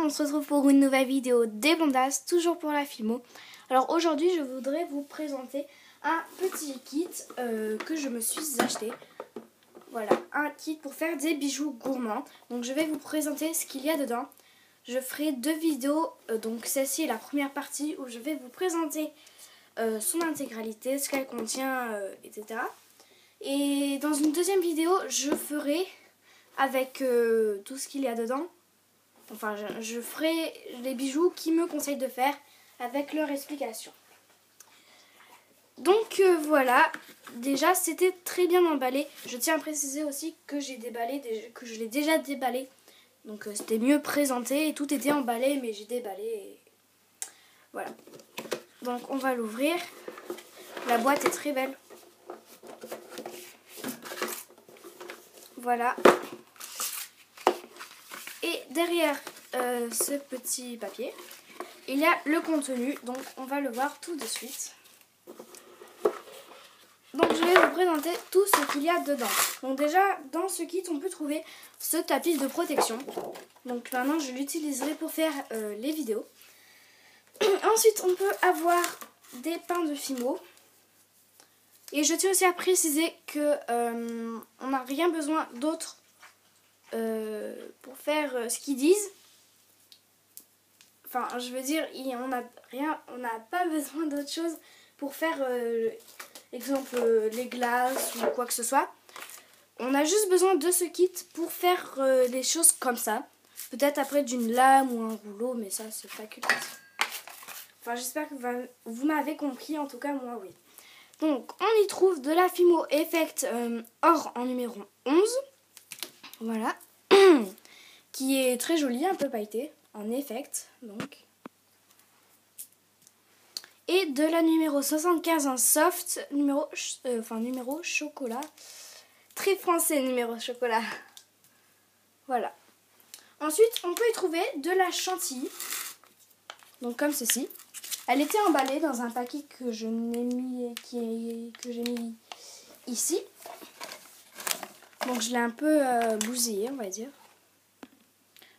on se retrouve pour une nouvelle vidéo des Blondasses, toujours pour la Filmo. Alors aujourd'hui je voudrais vous présenter un petit kit que je me suis acheté. Voilà, un kit pour faire des bijoux gourmands. Donc je vais vous présenter ce qu'il y a dedans. Je ferai deux vidéos, donc celle-ci est la première partie où je vais vous présenter son intégralité, ce qu'elle contient, etc. Et dans une deuxième vidéo, je ferai avec tout ce qu'il y a dedans. Enfin, je ferai les bijoux qui me conseillent de faire avec leur explication. Donc voilà, déjà c'était très bien emballé. Je tiens à préciser aussi que j'ai déballé, que je l'ai déjà déballé. Donc c'était mieux présenté et tout était emballé, mais j'ai déballé. Et... voilà. Donc on va l'ouvrir. La boîte est très belle. Voilà. Et derrière ce petit papier, il y a le contenu. Donc on va le voir tout de suite. Donc je vais vous présenter tout ce qu'il y a dedans. Donc déjà dans ce kit on peut trouver ce tapis de protection. Donc maintenant je l'utiliserai pour faire les vidéos. Ensuite on peut avoir des pains de Fimo. Et je tiens aussi à préciser que on n'a rien besoin d'autre pour faire ce qu'ils disent. Enfin je veux dire on n'a pas besoin d'autre chose pour faire exemple les glaces ou quoi que ce soit. On a juste besoin de ce kit pour faire les choses comme ça. Peut-être après d'une lame ou un rouleau, mais ça c'est facultatif. Enfin j'espère que vous m'avez compris, en tout cas moi oui. Donc on y trouve de la Fimo Effect or en numéro 11. Voilà. Qui est très jolie, un peu pailletée, en effect donc. Et de la numéro 75 en soft, numéro chocolat. Très français numéro chocolat. Voilà. Ensuite, on peut y trouver de la chantilly. Donc comme ceci. Elle était emballée dans un paquet que j'ai mis ici. Donc je l'ai un peu bousillé, on va dire.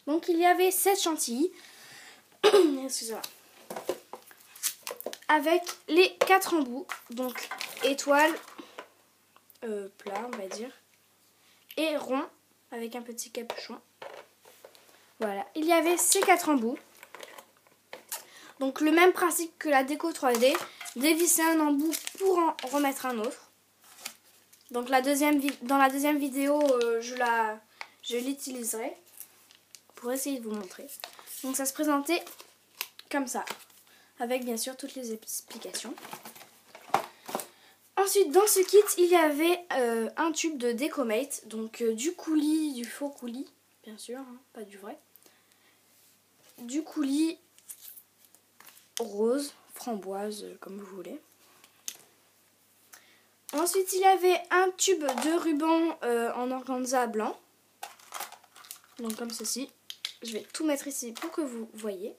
Donc il y avait 7 chantilly. Excusez-moi. Avec les 4 embouts, donc étoile, plat on va dire, et rond avec un petit capuchon. Voilà, il y avait ces 4 embouts. Donc le même principe que la déco 3D, dévisser un embout pour en remettre un autre. Donc dans la deuxième vidéo, je l'utiliserai pour essayer de vous montrer. Donc ça se présentait comme ça. Avec bien sûr toutes les explications. Ensuite dans ce kit il y avait un tube de Decomate. Donc du coulis, du faux coulis bien sûr, hein, pas du vrai. Du coulis rose, framboise comme vous voulez. Ensuite il y avait un tube de ruban en organza blanc. Donc comme ceci. Je vais tout mettre ici pour que vous voyez.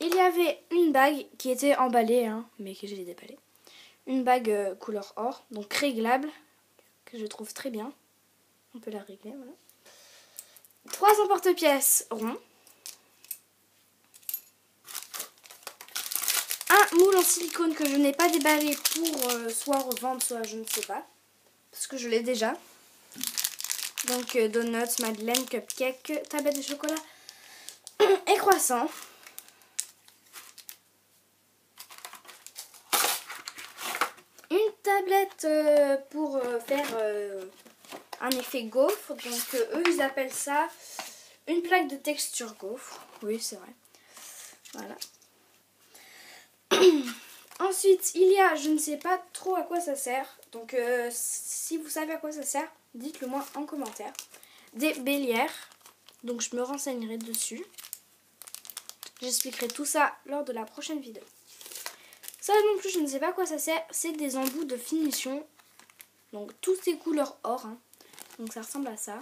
Il y avait une bague qui était emballée, hein, mais que j'ai déballée. Une bague couleur or, donc réglable, que je trouve très bien. On peut la régler, voilà. 3 emporte-pièces ronds. Un moule en silicone que je n'ai pas déballé pour soit revendre, soit je ne sais pas. Parce que je l'ai déjà. Donc donuts, madeleine, cupcake, tablette de chocolat et croissant. Tablette pour faire un effet gaufre. Donc eux ils appellent ça une plaque de texture gaufre. Oui c'est vrai. Voilà. Ensuite il y a, je ne sais pas trop à quoi ça sert. Donc si vous savez à quoi ça sert, dites-le moi en commentaire. Des bélières. Donc je me renseignerai dessus. J'expliquerai tout ça lors de la prochaine vidéo. Ça non plus je ne sais pas à quoi ça sert, c'est des embouts de finition. Donc tous ces couleurs or, hein. Donc ça ressemble à ça.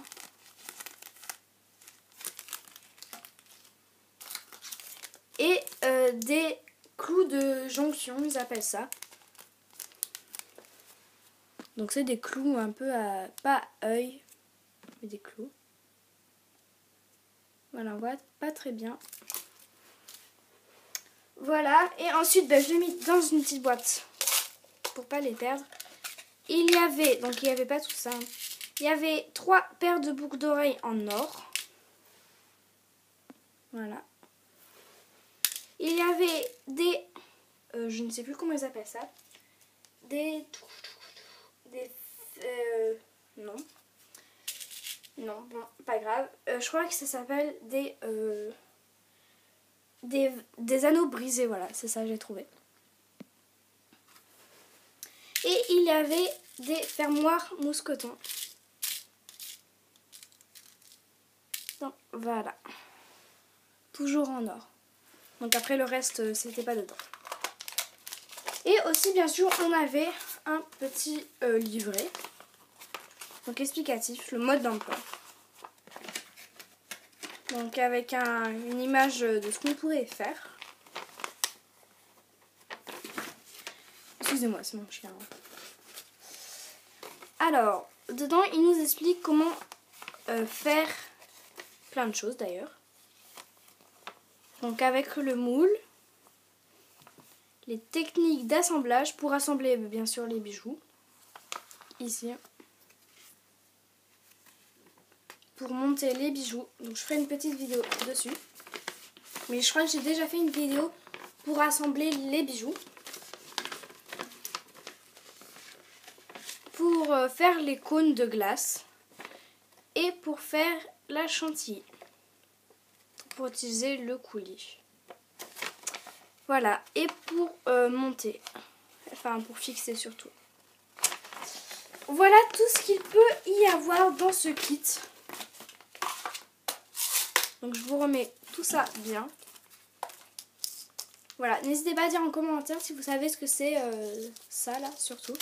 Et des clous de jonction, ils appellent ça. Donc c'est des clous un peu à, pas œil, mais des clous. Voilà, on voit pas très bien. Voilà, et ensuite je l'ai mis dans une petite boîte pour pas les perdre. Il y avait, donc il n'y avait pas tout ça. Il y avait 3 paires de boucles d'oreilles en or. Voilà. Il y avait des, je ne sais plus comment ils appellent ça. Non. Non, bon, pas grave. Je crois que ça s'appelle des anneaux brisés, voilà, c'est ça, j'ai trouvé. Et il y avait des fermoirs mousquetons. Donc, voilà. Toujours en or. Donc après, le reste, c'était pas dedans. Et aussi, bien sûr, on avait un petit livret. Donc explicatif, le mode d'emploi. Donc avec une image de ce qu'on pourrait faire. Excusez-moi, c'est mon chien. Alors, dedans, il nous explique comment faire plein de choses d'ailleurs. Donc avec le moule, les techniques d'assemblage pour assembler bien sûr les bijoux. Ici. Pour monter les bijoux. Donc je ferai une petite vidéo dessus. Mais je crois que j'ai déjà fait une vidéo pour assembler les bijoux. Pour faire les cônes de glace. Et pour faire la chantilly. Pour utiliser le coulis. Voilà. Et pour monter. Enfin pour fixer surtout. Voilà tout ce qu'il peut y avoir dans ce kit. Donc je vous remets tout ça bien. Voilà, n'hésitez pas à dire en commentaire si vous savez ce que c'est ça là, surtout.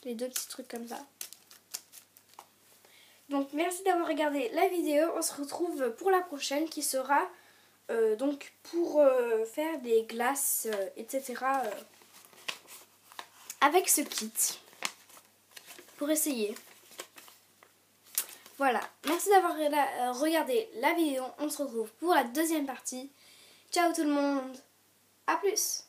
Les 2 petits trucs comme ça. Donc merci d'avoir regardé la vidéo. On se retrouve pour la prochaine qui sera donc pour faire des glaces, etc. Avec ce kit. Pour essayer. Voilà, merci d'avoir regardé la vidéo. On se retrouve pour la deuxième partie. Ciao tout le monde, à plus.